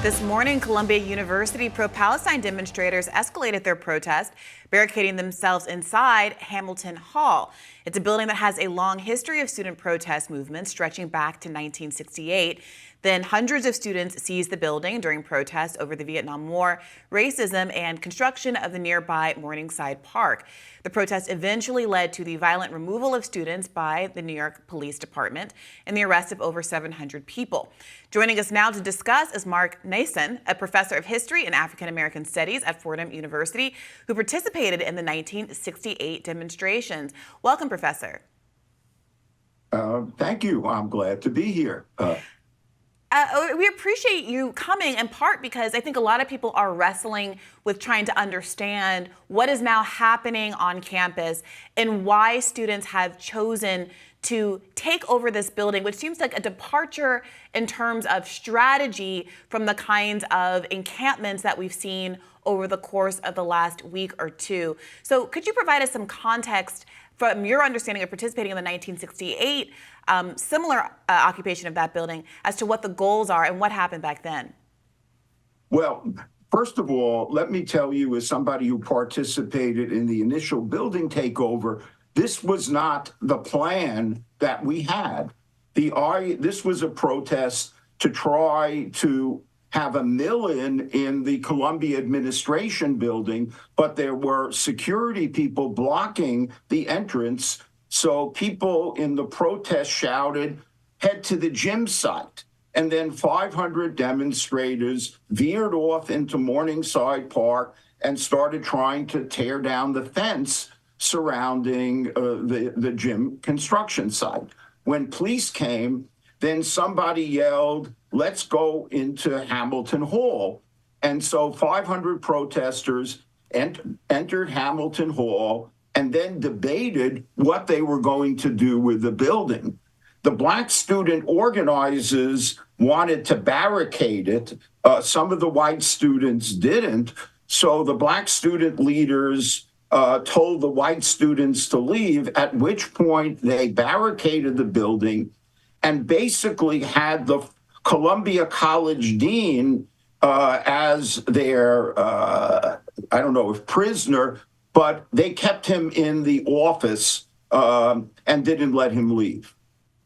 This morning, Columbia University pro-Palestine demonstrators escalated their protest, barricading themselves inside Hamilton Hall. It's a building that has a long history of student protest movements stretching back to 1968. Then hundreds of students seized the building during protests over the Vietnam War, racism, and construction of the nearby Morningside Park. The protest eventually led to the violent removal of students by the New York Police Department and the arrest of over 700 people. Joining us now to discuss is Mark Naison, a professor of history and African American studies at Fordham University, who participated in the 1968 demonstrations. Welcome, Professor. Thank you. I'm glad to be here. We appreciate you coming, in part because I think a lot of people are wrestling with trying to understand what is now happening on campus and why students have chosen to take over this building, which seems like a departure in terms of strategy from the kinds of encampments that we've seen over the course of the last week or two. So could you provide us some context from your understanding of participating in the 1968 similar occupation of that building as to what the goals are and what happened back then? Well, first of all, let me tell you, as somebody who participated in the initial building takeover, this was not the plan that we had. This was a protest to try to have a mill-in in the Columbia administration building, but there were security people blocking the entrance. So people in the protest shouted, "Head to the gym site." And then 500 demonstrators veered off into Morningside Park and started trying to tear down the fence surrounding the gym construction site. When police came, then somebody yelled, "Let's go into Hamilton Hall." And so 500 protesters entered Hamilton Hall and then debated what they were going to do with the building. The Black student organizers wanted to barricade it. Some of the white students didn't. So the Black student leaders told the white students to leave, at which point they barricaded the building and basically had the Columbia College dean as their, I don't know if prisoner, but they kept him in the office and didn't let him leave.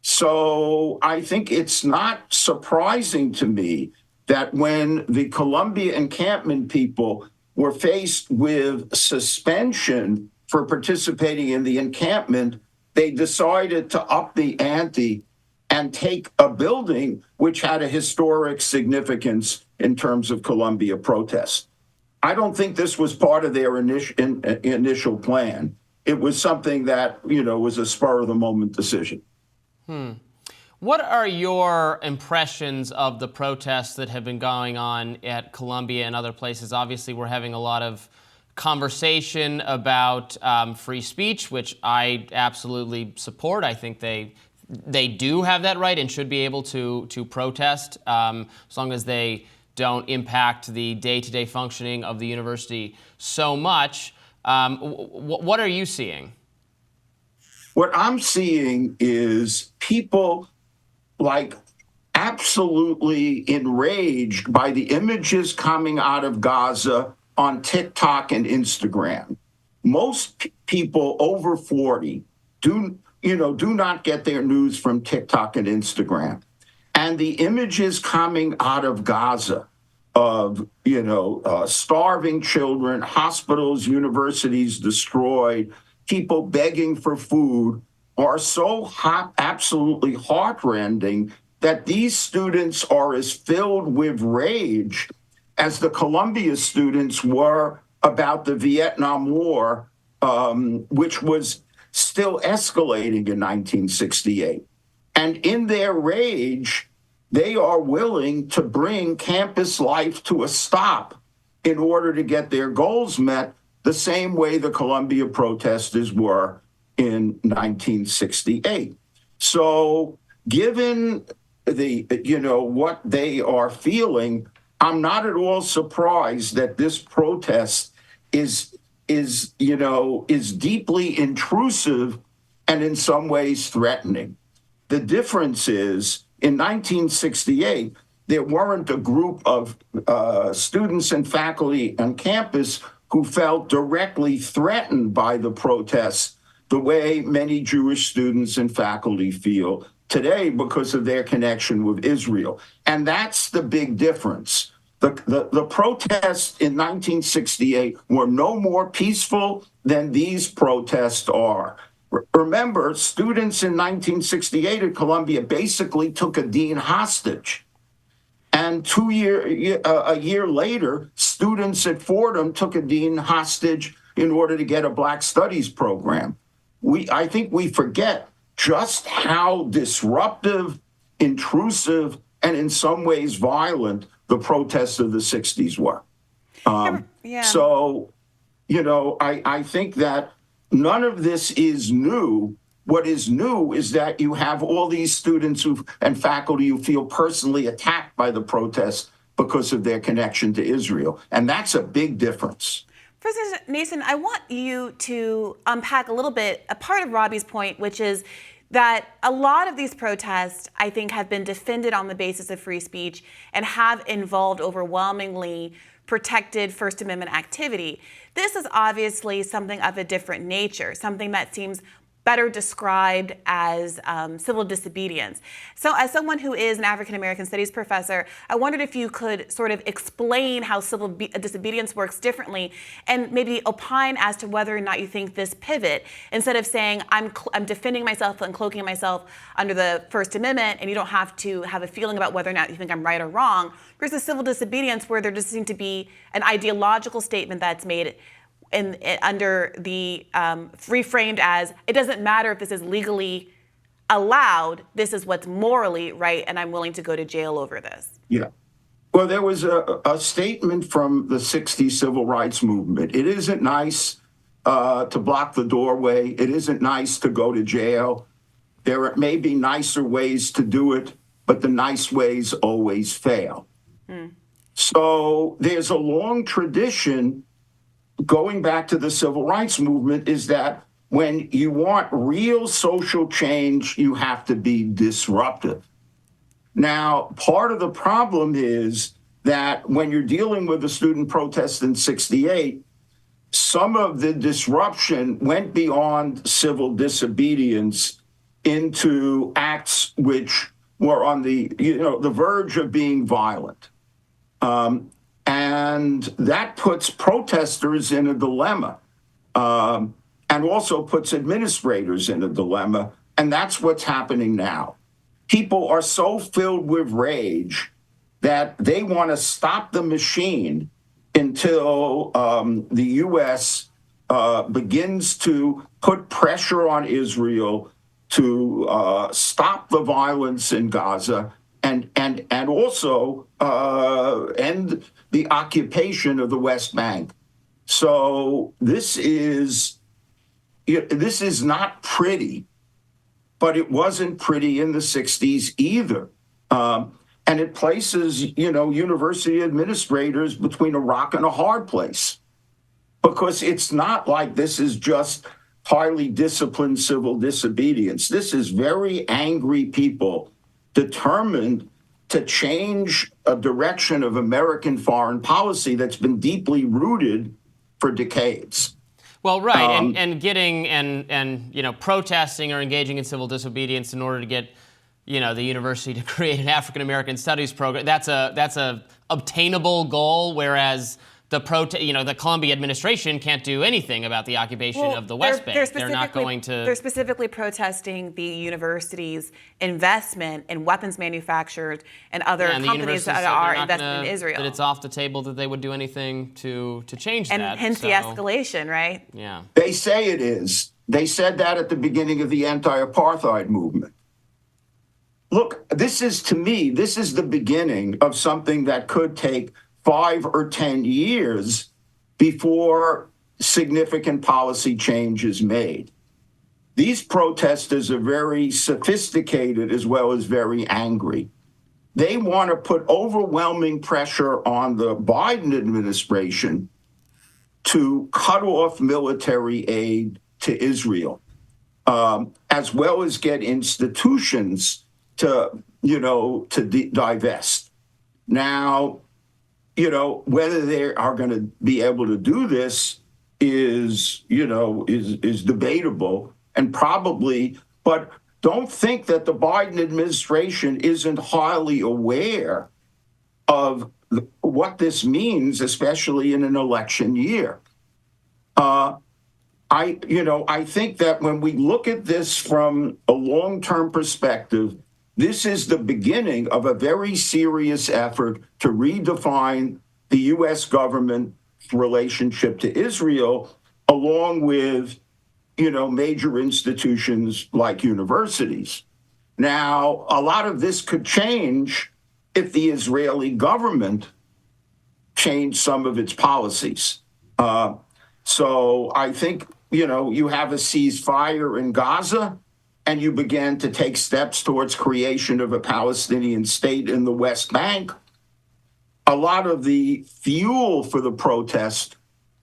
So I think it's not surprising to me that when the Columbia encampment people were faced with suspension for participating in the encampment, they decided to up the ante and take a building which had a historic significance in terms of Columbia protest. I don't think this was part of their initial plan. It was something that, was a spur of the moment decision. What are your impressions of the protests that have been going on at Columbia and other places? Obviously, we're having a lot of conversation about free speech, which I absolutely support. I think they do have that right and should be able to protest as long as they don't impact the day-to-day functioning of the university so much. What are you seeing? What I'm seeing is people absolutely enraged by the images coming out of Gaza on TikTok and Instagram. Most people over 40 do not get their news from TikTok and Instagram. And the images coming out of Gaza of, starving children, hospitals, universities destroyed, people begging for food are so absolutely heartrending that these students are as filled with rage as the Columbia students were about the Vietnam War, which was still escalating in 1968. And in their rage, they are willing to bring campus life to a stop in order to get their goals met, the same way the Columbia protesters were in 1968. So given what they are feeling, I'm not at all surprised that this protest is deeply intrusive and in some ways threatening. The difference is, in 1968, there weren't a group of students and faculty on campus who felt directly threatened by the protests the way many Jewish students and faculty feel today because of their connection with Israel. And that's the big difference. The protests in 1968 were no more peaceful than these protests are. Remember, students in 1968 at Columbia basically took a dean hostage. And a year later, students at Fordham took a dean hostage in order to get a Black Studies program. I think we forget just how disruptive, intrusive, and in some ways violent the protests of the 60s were. So, I think that none of this is new. What is new is that you have all these students and faculty who feel personally attacked by the protests because of their connection to Israel. And that's a big difference. Professor Naison, I want you to unpack a little bit a part of Robbie's point, which is that a lot of these protests, I think, have been defended on the basis of free speech and have involved overwhelmingly protected First Amendment activity. This is obviously something of a different nature, something that seems better described as civil disobedience. So as someone who is an African American studies professor, I wondered if you could sort of explain how civil disobedience works differently and maybe opine as to whether or not you think this pivot, instead of saying I'm defending myself and cloaking myself under the First Amendment and you don't have to have a feeling about whether or not you think I'm right or wrong, versus civil disobedience where there just seems to be an ideological statement that's made under the reframed as, it doesn't matter if this is legally allowed, this is what's morally right, and I'm willing to go to jail over this. Yeah. Well, there was a statement from the 60s civil rights movement. It isn't nice to block the doorway. It isn't nice to go to jail. There may be nicer ways to do it, but the nice ways always fail. So there's a long tradition going back to the civil rights movement, is that when you want real social change, you have to be disruptive. Now, part of the problem is that when you're dealing with the student protest in 68, some of the disruption went beyond civil disobedience into acts which were on the verge of being violent. And that puts protesters in a dilemma, and also puts administrators in a dilemma. And that's what's happening now. People are so filled with rage that they want to stop the machine until the U.S. Begins to put pressure on Israel to stop the violence in Gaza and also end the occupation of the West Bank. So this is not pretty, but it wasn't pretty in the 60s either. And it places, university administrators between a rock and a hard place, because it's not like this is just highly disciplined civil disobedience. This is very angry people determined to change a direction of American foreign policy that's been deeply rooted for decades. Well, right, and getting and protesting or engaging in civil disobedience in order to get the university to create an African American studies program, that's a obtainable goal, whereas the Columbia administration can't do anything about the occupation of the West Bank. They're not going to. They're specifically protesting the university's investment in weapons manufacturers and other companies that are invested in Israel. That it's off the table that they would do anything to change that. And hence the escalation, right? Yeah. They say it is. They said that at the beginning of the anti-apartheid movement. Look, this is the beginning of something that could take 5 or 10 years before significant policy change is made. These protesters are very sophisticated as well as very angry. They want to put overwhelming pressure on the Biden administration to cut off military aid to Israel, as well as get institutions to divest. Now, whether they are going to be able to do this is debatable and probably, but don't think that the Biden administration isn't highly aware of what this means, especially in an election year. I think that when we look at this from a long-term perspective, this is the beginning of a very serious effort to redefine the U.S. government's relationship to Israel, along with, major institutions like universities. Now, a lot of this could change if the Israeli government changed some of its policies. So I think, you have a ceasefire in Gaza, and you began to take steps towards creation of a Palestinian state in the West Bank. A lot of the fuel for the protest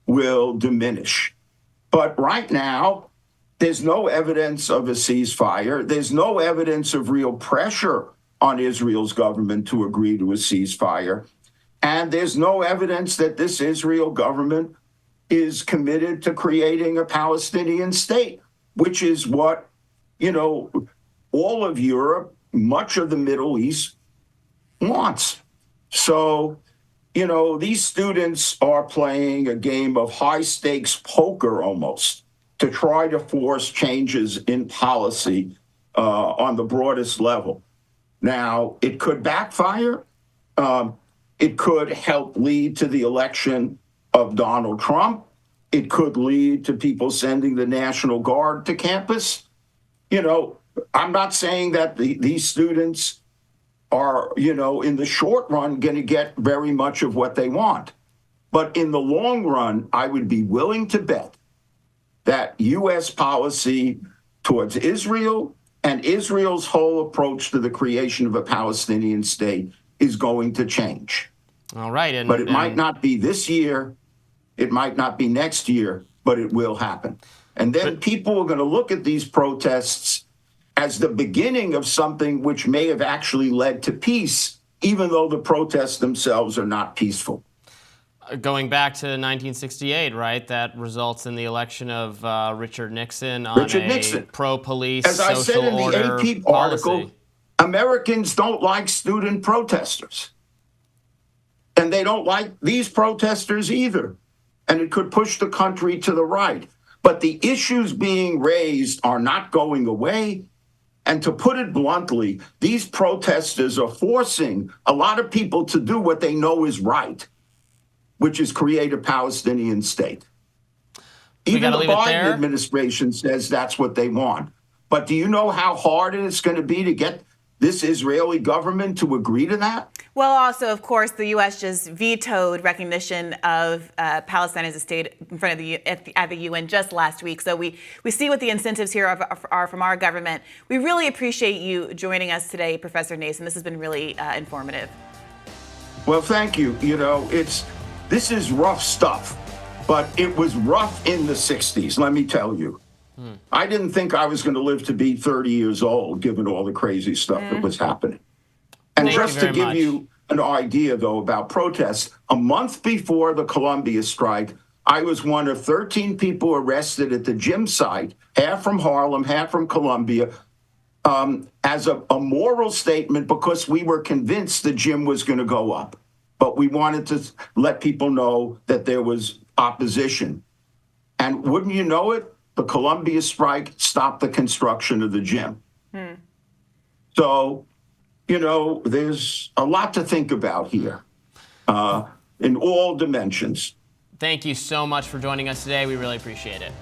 will diminish. But right now, there's no evidence of a ceasefire. There's no evidence of real pressure on Israel's government to agree to a ceasefire. And there's no evidence that this Israel government is committed to creating a Palestinian state, which is what, all of Europe, much of the Middle East wants. So, these students are playing a game of high stakes poker almost to try to force changes in policy on the broadest level. Now, it could backfire. It could help lead to the election of Donald Trump. It could lead to people sending the National Guard to campus. I'm not saying that these students are, in the short run, going to get very much of what they want. But in the long run, I would be willing to bet that U.S. policy towards Israel and Israel's whole approach to the creation of a Palestinian state is going to change. All right. But it might not be this year. It might not be next year, but it will happen. And then people are going to look at these protests as the beginning of something which may have actually led to peace, even though the protests themselves are not peaceful. Going back to 1968, right? That results in the election of Richard Nixon on a pro-police social order. As I said in the AP article, Americans don't like student protesters. And they don't like these protesters either. And it could push the country to the right. But the issues being raised are not going away. And to put it bluntly, these protesters are forcing a lot of people to do what they know is right, which is create a Palestinian state. Even the Biden administration says that's what they want. But do you know how hard it's going to be to get this Israeli government to agree to that? Well, also, of course, the U.S. just vetoed recognition of Palestine as a state in front of at the UN just last week. So we see what the incentives here are from our government. We really appreciate you joining us today, Professor Naison. This has been really informative. Well, thank you. This is rough stuff, but it was rough in the 60s, let me tell you. I didn't think I was going to live to be 30 years old, given all the crazy stuff that was happening. And just to give you an idea, though, about protests, a month before the Columbia strike, I was one of 13 people arrested at the gym site, half from Harlem, half from Columbia, as a moral statement because we were convinced the gym was going to go up. But we wanted to let people know that there was opposition. And wouldn't you know it, the Columbia strike stopped the construction of the gym. So, there's a lot to think about here in all dimensions. Thank you so much for joining us today. We really appreciate it.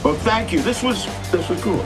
Well, thank you. This was cool.